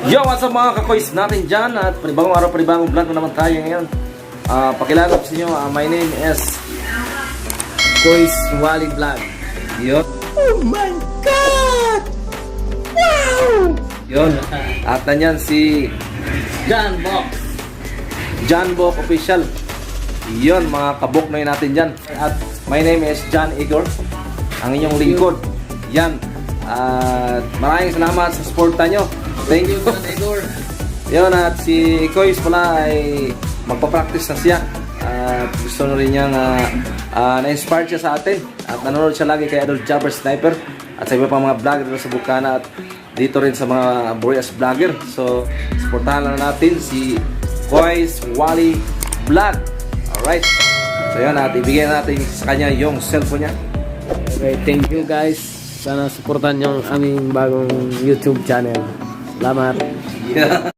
Yo, what's up mga kakoys natin dyan? At panibagong araw, panibagong vlog na naman tayo ngayon. Pakilala ko sa inyo, my name is Kois Wally Vlog. Yun. Oh my God! Wow! Yun. At nanyan si John Box. John Bok Official. Yun, mga kabok na yun natin dyan. At my name is John Igor, ang inyong lingkod. Yan. At maraming salamat sa suporta nyo. Thank you. Yun, at si Kois pala ay magpa-practice na siya. At gusto na rin niyang na-inspire siya sa atin. At nanonood siya lagi kay Adolf Jabber Sniper. At sa iba pang mga vlogger dito sa Bukana. At dito rin sa mga Boreas vlogger. So, supportahan na natin si Kois Wally Vlog. Alright. So yun, at ibigay natin sa kanya yung cellphone niya. Okay, thank you guys. Sana supportan yung aming bagong YouTube channel. Salamat. Yeah.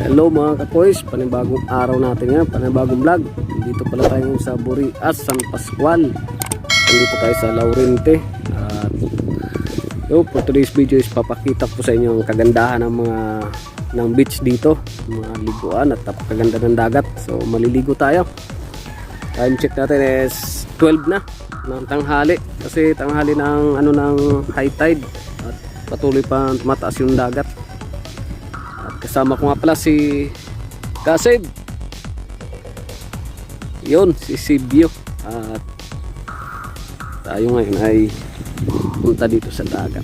Hello mga kakoys, panibagong araw natin yan, panibagong vlog. Dito pala tayo sa Burias, San Pascual. Dito tayo sa Laurente. For today's video is papakita ko sa inyo ang kagandahan ng beach dito, mga liguan at napakaganda ng dagat. So maliligo tayo. Time check natin is 12 na ng tanghali, kasi tanghali ng ng high tide at patuloy pa tumataas yung dagat. At kasama ko nga pala si Kasib. Yun, si Sibyo. At tayo ngayon ay punta dito sa dagat.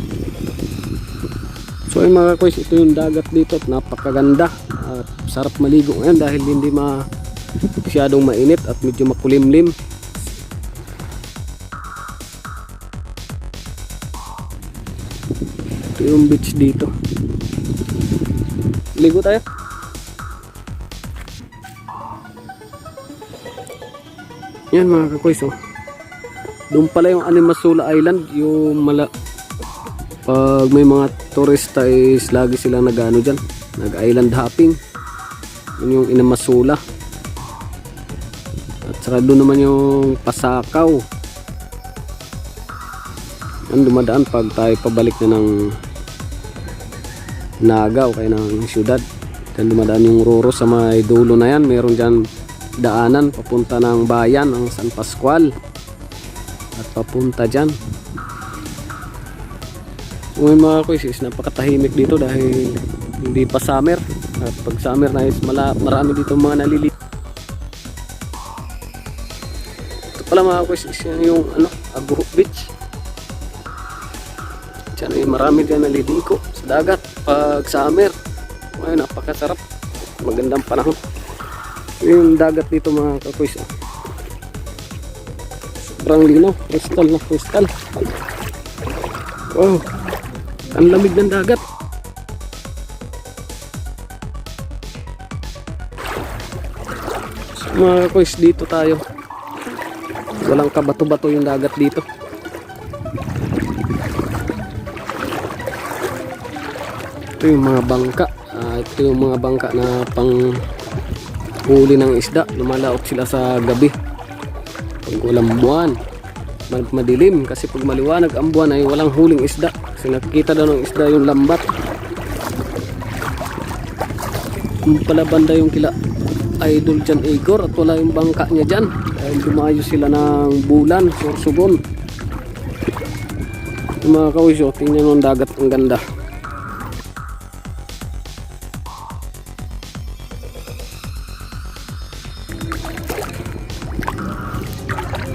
So ay mga koys, ito yung dagat dito at napakaganda at sarap maligo ngayon dahil hindi masyadong mainit at medyo makulimlim. Ito yung beach dito. Ligo tayo. Yan mga kakoys, oh. Doon pala yung Animasula Island, yung pag may mga turista is lagi silang nag-ano dyan, nag-island hopping. Yun yung Animasula. At saka doon naman yung Pasakaw. Yan, dumadaan pag tayo pabalik na ng Nagaw, kaya ng syudad. Dan dumadaan yung Roro sa may dulo na yan. Meron dyan daanan papunta ng bayan ng San Pascual at papunta dyan. Ngayon mga koys, napakatahimik dito dahil hindi pa summer. At pag summer na is marami dito mga naliligo. Ito pala mga koys is yung Aguro Beach. Diyan ay marami dyan naliligo sa dagat pag summer. Ngayon napakasarap, magandang panahon. Yung dagat dito mga kakoys, sobrang linaw, crystal na crystal. Wow, ang lamig ng dagat. So, mga kakoys, dito tayo, walang kabato-bato yung dagat dito. Ito yung mga bangka. Ito yung mga bangka na pang huli ng isda. Lumalaot sila sa gabi pag walang buwan, madilim, kasi pag maliwanag ang buwan ay walang huling isda, kasi nakikita daw ng isda yung lambat. Kung pala banda yung kila Idol John Igor at wala yung bangka niya dyan dahil dumayo sila ng Bulan, Sorsogon. Yung mga kawisyo, tingnan ng dagat, ang ganda.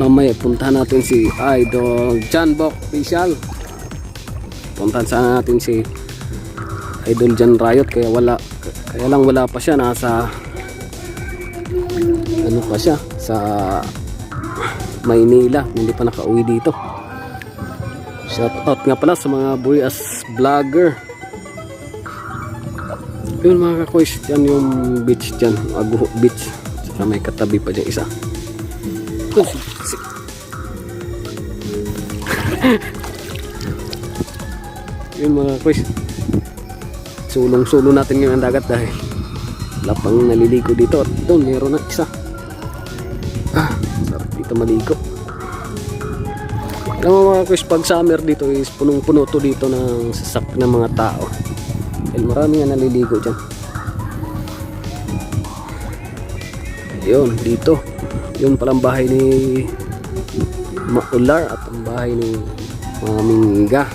Mamaya puntahan natin si Idol John Bok Official. Puntahan sana natin si Idol John Riot, kaya lang wala pa siya, nasa pa siya sa Maynila, hindi pa nakauwi dito. Shout out nga pala sa mga Burias vlogger. Yun mga kakoys, yan yung beach dyan, Aguro Beach. Saka may katabi pa dyan isa. Yun mga koys, sulong-sulo natin ngayon ang dagat dahil wala pang naliligo dito. At doon meron na isa. Sarap dito maligo. Alam mo mga kuys, pag summer dito is punong-puno to dito ng sasak ng mga tao. Dahil marami nga naliligo dyan. Yun, dito. Yun palang bahay ni Maular at ang bahay ni Mamingga.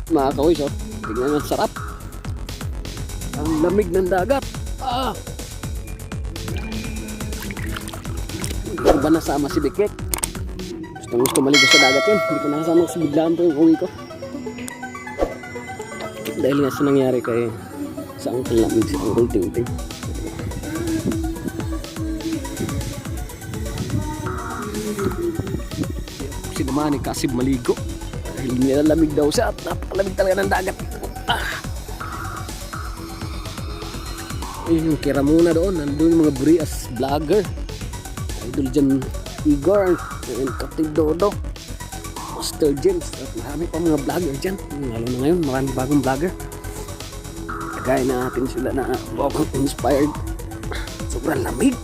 Mga kawis, oh, tignan ang sarap. Ang lamig ng dagat. Hindi ko ba nasama si Bikek? Gusto maligo sa dagat yun. Hindi ko nakasama kasi biglaan po yung uwi ko. Dahil nga sa nangyari kay sa Uncle namin, si Uncle Ting-Ting. Sinamahan ni Kasib maligo. Dahil nilalamig daw siya at napakalamig talaga ng dagat. Ayun yung kira muna doon. Nandun yung mga Burias vlogger. Idol dyan Igor and Captain Dodo, Master James at marami pa mga vlogger dyan. Lalo na ngayon marami bagong vlogger. Kagaya natin sila na Bokong inspired. Sobrang lamig.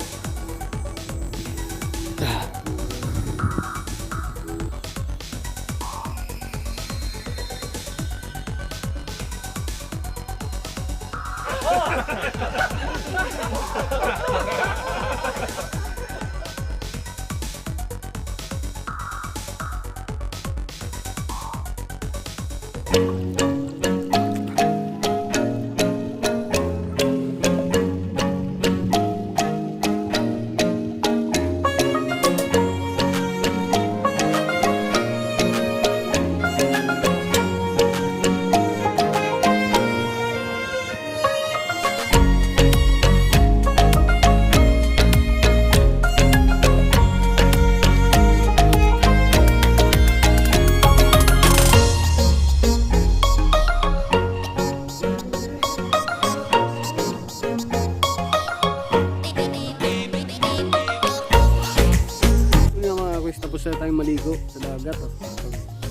Tapos na tayong maligo sa dagat at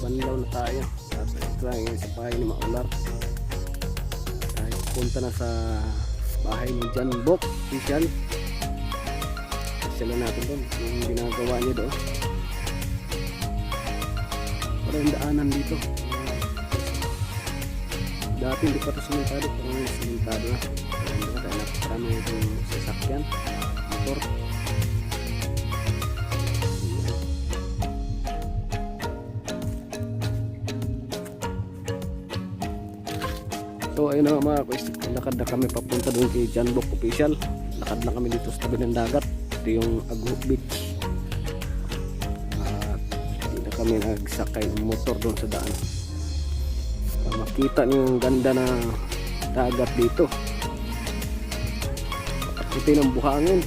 banlaw na tayo at ito lang sa bahay ni Maular. Kahit punta na sa bahay ni John Bok official. Sila natin doon yung ginagawa niya doon. Para yung daanan dito. Dati hindi pa ito simentado, pero ngayon simentado na. Kaya napakarami itong sasakyan, motor. So ayun na mga kuys, lakad na kami papunta doon kay John Bok official. Lakad na kami dito sa tabi ng dagat. Ito yung Agho Beach. At hindi na kami nagsakay ng motor doon sa daan. Para makita niyo yung ganda na dagat dito. At puti ng buhangin.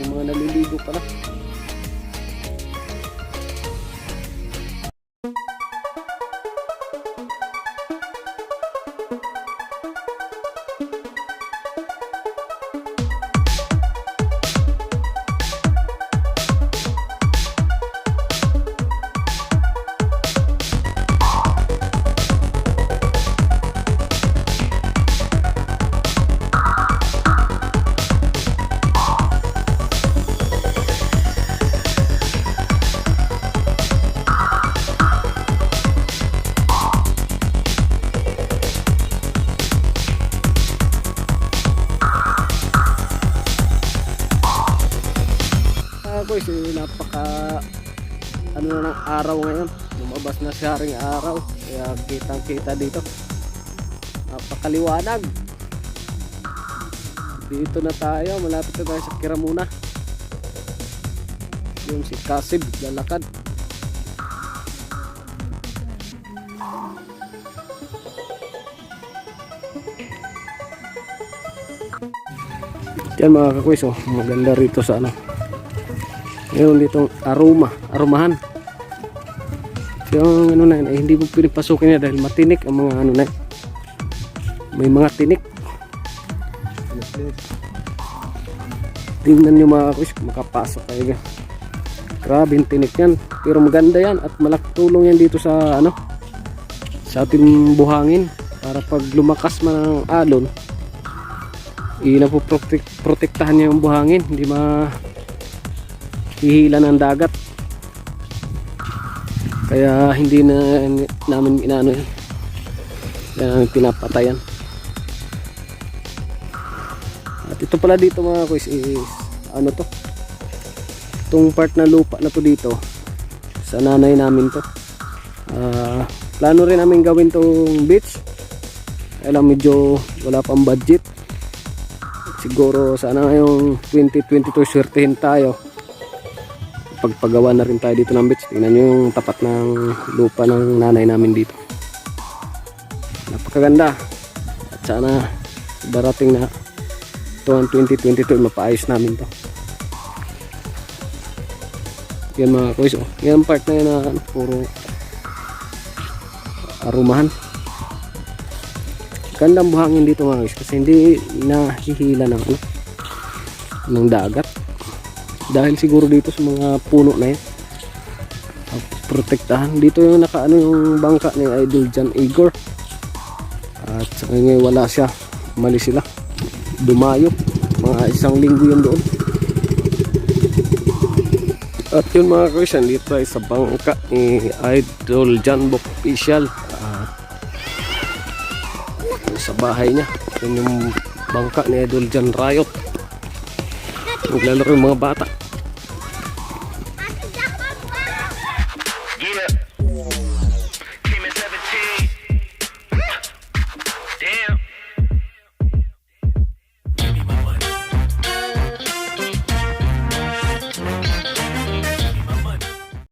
Yung mga naliligo pala. ano na ng araw ngayon, lumabas na siya ring araw, kaya kitang kita dito, napakaliwanag. Dito na tayo, malapit na tayo sa Kiramuna. Yung si Kasib lalakad. Yan mga kakwis, oh, maganda rito sa ano, ngayon ditong arumahan. Yung ano na yun, hindi mo pinipasukin niya dahil matinik ang mga ano na yun. May mga tinik. Tingnan nyo mga kakwis, makapasok kayo dyan. Grabe yung tinik yan, pero maganda yan at malaktulong yan dito sa ano, sa ating buhangin, para pag lumakas man ang alon, protektahan niya yung buhangin, hindi mahihila ng dagat. Kaya hindi na namin inaano yan, kaya namin pinapatayan. At ito pala dito mga kuys is ano to, itong part na lupa na to dito sa nanay namin to. Plano rin namin gawin tong beach, kaya lang medyo wala pang budget. Siguro sana ngayong 2022 swertehin tayo, pagpagawa na rin tayo dito ng beach. Tingnan nyo yung tapat ng lupa ng nanay namin dito, napakaganda. At sana darating na tuwang 2022 mapaayos namin to. Yan mga kuys, oh, yan part na yun na ano, puro arumahan. Gandang buhangin dito mga guys, kasi hindi nahihila ng ano, ng dagat, dahil siguro dito sa mga puno na yan protektahan. Dito yung nakaano yung bangka ni Idol John Igor, at sa ngayon wala siya, mali sila, dumayo, mga 1 linggo yun doon. At yun mga guys, dito tayo sa bangka ni Idol John Book Official, sa bahay niya. Yun yung bangka ni Idol John Riot, naglalaro yung mga bata.